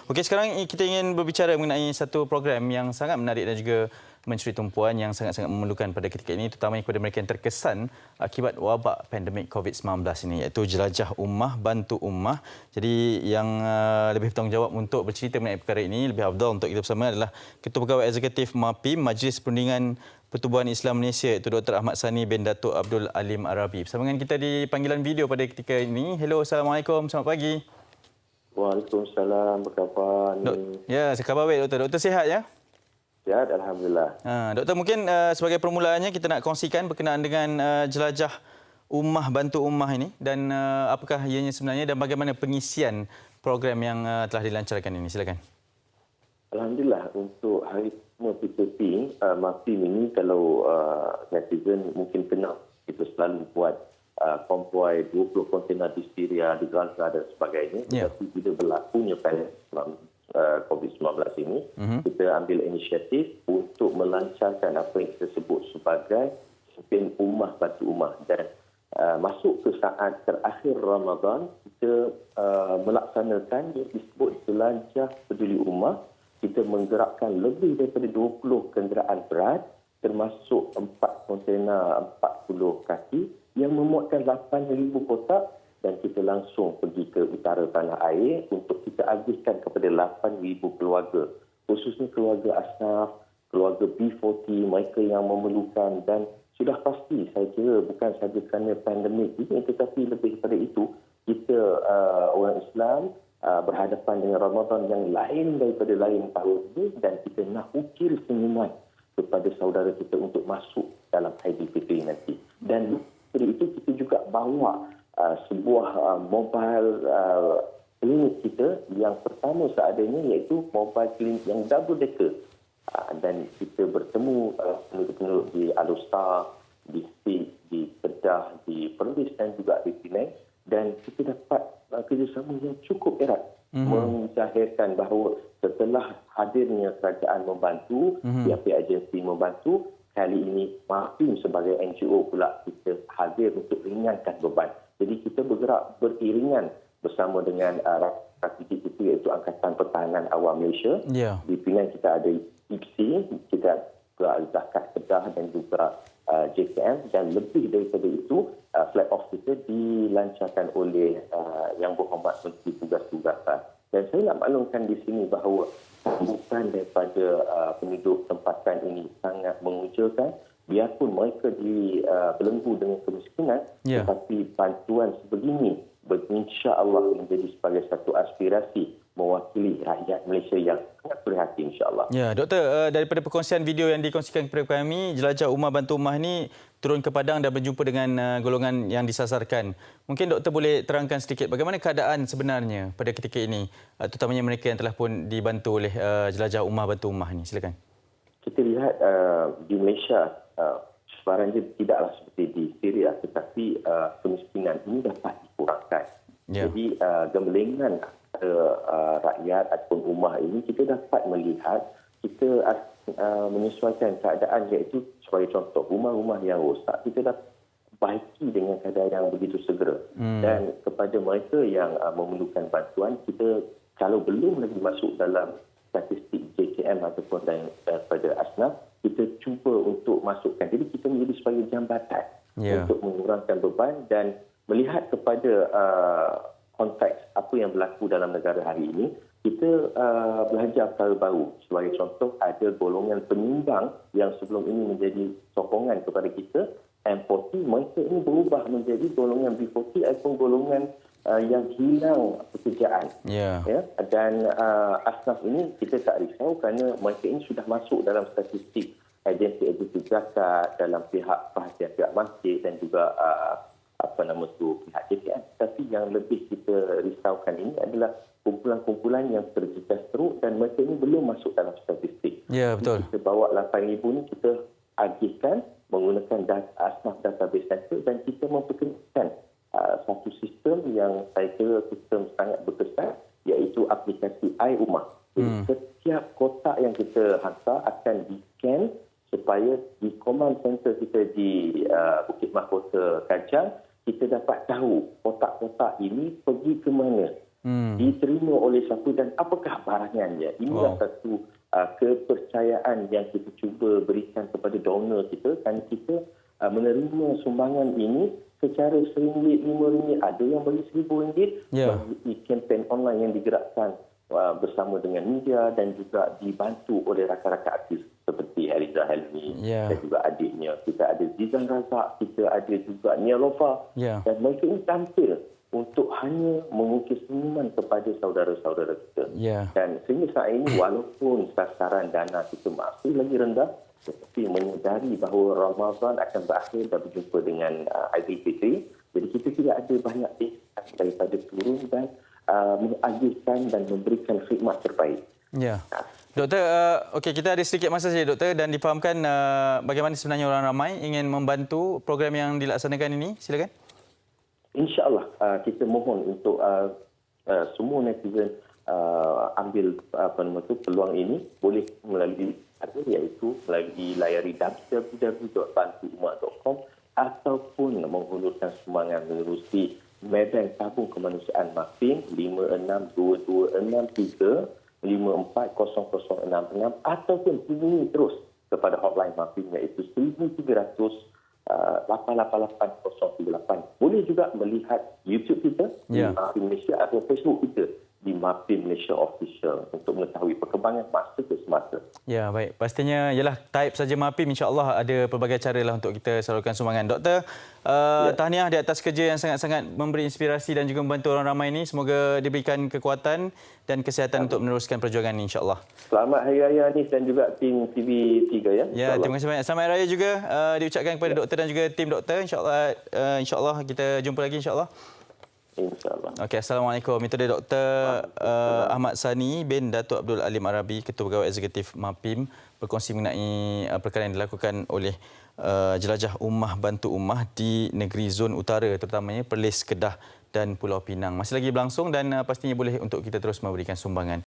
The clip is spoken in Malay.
Okey, sekarang kita ingin berbicara mengenai satu program yang sangat menarik dan juga mencuri tumpuan yang sangat-sangat memerlukan pada ketika ini, terutamanya kepada mereka yang terkesan akibat wabak pandemik COVID-19 ini, iaitu Jelajah Ummah Bantu Ummah. Jadi yang lebih bertanggungjawab untuk bercerita mengenai perkara ini, lebih afdal untuk kita bersama adalah Ketua Pegawai Eksekutif MAPIM, Majlis Perundingan Pertubuhan Islam Malaysia, iaitu Dr. Ahmad Sani bin Datuk Abdul Alim Arabi. Bersama dengan kita di panggilan video pada ketika ini. Hello, Assalamualaikum, selamat pagi. Waalaikumsalam, apa khabar ni? Ya, khabar baik, Doktor. Doktor sihat ya? Sihat, Alhamdulillah. Doktor, mungkin sebagai permulaannya kita nak kongsikan berkenaan dengan Jelajah Ummah Bantu Ummah ini dan apakah ianya sebenarnya dan bagaimana pengisian program yang telah dilancarkan ini. Silakan. Alhamdulillah, untuk hari pertama PKP, MAPIM ini kalau netizen mungkin kenal, kita selalu buat konvoi 20 kontainer di Syria, di Gaza dan sebagainya. Tapi bila berlakunya pandemik COVID-19 ini, kita ambil inisiatif untuk melancarkan apa yang kita sebut sebagai kempen Ummah Bantu Ummah. Dan masuk ke saat terakhir Ramadan, kita melaksanakan yang disebut Jelajah Peduli Ummah. Kita menggerakkan lebih daripada 20 kenderaan berat, termasuk 4 kontainer 40 kaki yang memuatkan 8,000 kotak, dan kita langsung pergi ke utara tanah air untuk kita agihkan kepada 8,000 keluarga, khususnya keluarga Asnaf, keluarga B40, mereka yang memerlukan. Dan sudah pasti saya kira bukan sahaja kerana pandemik ini, tetapi lebih daripada itu, kita orang Islam berhadapan dengan Ramadan yang lain daripada lain tahun ini, dan kita nak ukir senyuman kepada saudara kita untuk masuk dalam Aidilfitri nanti. Dan dari itu kita juga bawa sebuah mobile klinik kita yang pertama seadanya, iaitu mobile klinik yang double decker. Dan kita bertemu penduduk-penduduk di Alor, di Sik, di Kedah, di Perlis dan juga di Penang. Dan kita dapat kerjasama yang cukup erat menjahirkan bahawa setelah hadirnya kerajaan membantu, pihak-pihak agensi membantu, kali ini MAPIM sebagai NGO pula kita hadir untuk ringankan beban. Jadi kita bergerak beriringan bersama dengan rakyat itu, iaitu Angkatan Pertahanan Awam Malaysia. Di Penang kita ada IPSI, kita juga Zakat Kedah dan juga JKM, dan lebih daripada itu flag off kita dilancarkan oleh Yang Berhormat Menteri Tugas-Tugasan. Dan saya nak maklumkan di sini bahawa sambutan daripada penduduk tempatan ini sangat mengujakan, biarpun mereka dibelenggu dengan kemiskinan, tetapi bantuan sebegini insya-Allah menjadi sebagai satu aspirasi mewakili rakyat Malaysia yang sangat prihatin, insya-Allah. Ya, Doktor, daripada perkongsian video yang dikongsikan kepada kami, Jelajah Ummah Bantu Ummah ini turun ke padang dan berjumpa dengan golongan yang disasarkan. Mungkin Doktor boleh terangkan sedikit bagaimana keadaan sebenarnya pada ketika ini, terutamanya mereka yang telah pun dibantu oleh Jelajah Ummah Bantu Ummah ini. Silakan. Kita lihat di Malaysia sebenarnya tidaklah seperti di Syria, tetapi kemiskinan ini dapat dikurangkan. Jadi gembelengan rakyat ataupun ummah ini kita dapat melihat, kita menyesuaikan keadaan, iaitu sebagai contoh rumah-rumah yang rosak kita dapat baiki dengan keadaan yang begitu segera. Dan kepada mereka yang memerlukan bantuan, kita kalau belum lagi masuk dalam statistik JKM ataupun daripada Asnaf, kita cuba untuk masukkan. Jadi kita menjadi sebagai jambatan untuk mengurangkan beban dan melihat kepada konteks apa yang berlaku dalam negara hari ini. Kita belajar perkara baru. Sebagai contoh, ada golongan penyumbang yang sebelum ini menjadi sokongan kepada kita, M40, mereka ini berubah menjadi golongan B40 ataupun golongan yang hilang pekerjaan. Dan Asnaf ini kita tak risau kerana mereka ini sudah masuk dalam statistik agensi zakat, dalam perhatian pihak masjid dan juga pihak JKM. Tapi yang lebih kita risaukan ini adalah kumpulan-kumpulan yang terjejas teruk dan mereka ini belum masuk dalam statistik. Betul. Kita bawa 8,000 ini kita agihkan menggunakan Asnaf Database Center, dan kita memperkenalkan satu sistem yang saya kira sistem sangat berkesan, iaitu aplikasi iUmmah. Jadi setiap kotak yang kita hantar akan di-scan supaya di command center kita di Bukit Mahkota Kajang, kita dapat tahu kotak-kotak ini pergi ke mana. diterima oleh siapa dan apakah barangannya. Inilah satu kepercayaan yang kita cuba berikan kepada donor kita, dan kita menerima sumbangan ini secara RM1, RM5, ada yang bagi RM1,000 bagi kempen online yang digerakkan bersama dengan media dan juga dibantu oleh rakan-rakan artis seperti Eliza Helmi dan juga adiknya. Kita ada Zizan Razak, kita ada juga Nia Lofa dan mereka ini tampil untuk hanya mengukir senyuman kepada saudara-saudara kita. Dan sehingga saat ini walaupun sasaran dana kita masih lagi rendah, tetapi menyedari bahawa Ramadan akan berakhir dan berjumpa dengan Aidilfitri. Jadi kita tidak ada banyak ikhtiar daripada turun dan mengagihkan dan memberikan khidmat terbaik. Doktor, okey, kita ada sedikit masa saja, Doktor, dan difahamkan bagaimana sebenarnya orang ramai ingin membantu program yang dilaksanakan ini. Silakan. InsyaAllah kita mohon untuk semua netizen ambil peluang ini, boleh melalui iaitu melalui layari www.bantuumat.com ataupun menghulurkan sumbangan menerusi Maybank Tabung Kemanusiaan MAFIN 562223540066 ataupun hubungi terus kepada hotline MAFIN iaitu 1300 888-038. Boleh juga melihat YouTube kita di MAFIN Malaysia atau Facebook kita di MAFIN Malaysia Official untuk mengetahui perkembangan masa ke semasa. Ya, baik. Pastinya ialah type saja MAFIN, insya-Allah ada pelbagai cara lah untuk kita salurkan sumbangan. Doktor, tahniah di atas kerja yang sangat-sangat memberi inspirasi dan juga membantu orang ramai ini. Semoga diberikan kekuatan dan kesihatan untuk meneruskan perjuangan ini, insya-Allah. Selamat Hari Raya Anis dan juga tim TV3 ya. Ya, terima kasih banyak. Selamat Hari Raya juga diucapkan kepada doktor dan juga tim doktor. Insya-Allah kita jumpa lagi, insya-Allah. InsyaAllah. Okey, Assalamualaikum. Itu dia Dr. Ahmad Sani bin Datuk Abdul Alim Arabi, Ketua Pegawai Eksekutif MAPIM, berkongsi mengenai perkara yang dilakukan oleh Jelajah Ummah Bantu Ummah di negeri Zon Utara, terutamanya Perlis, Kedah dan Pulau Pinang. Masih lagi berlangsung dan pastinya boleh untuk kita terus memberikan sumbangan.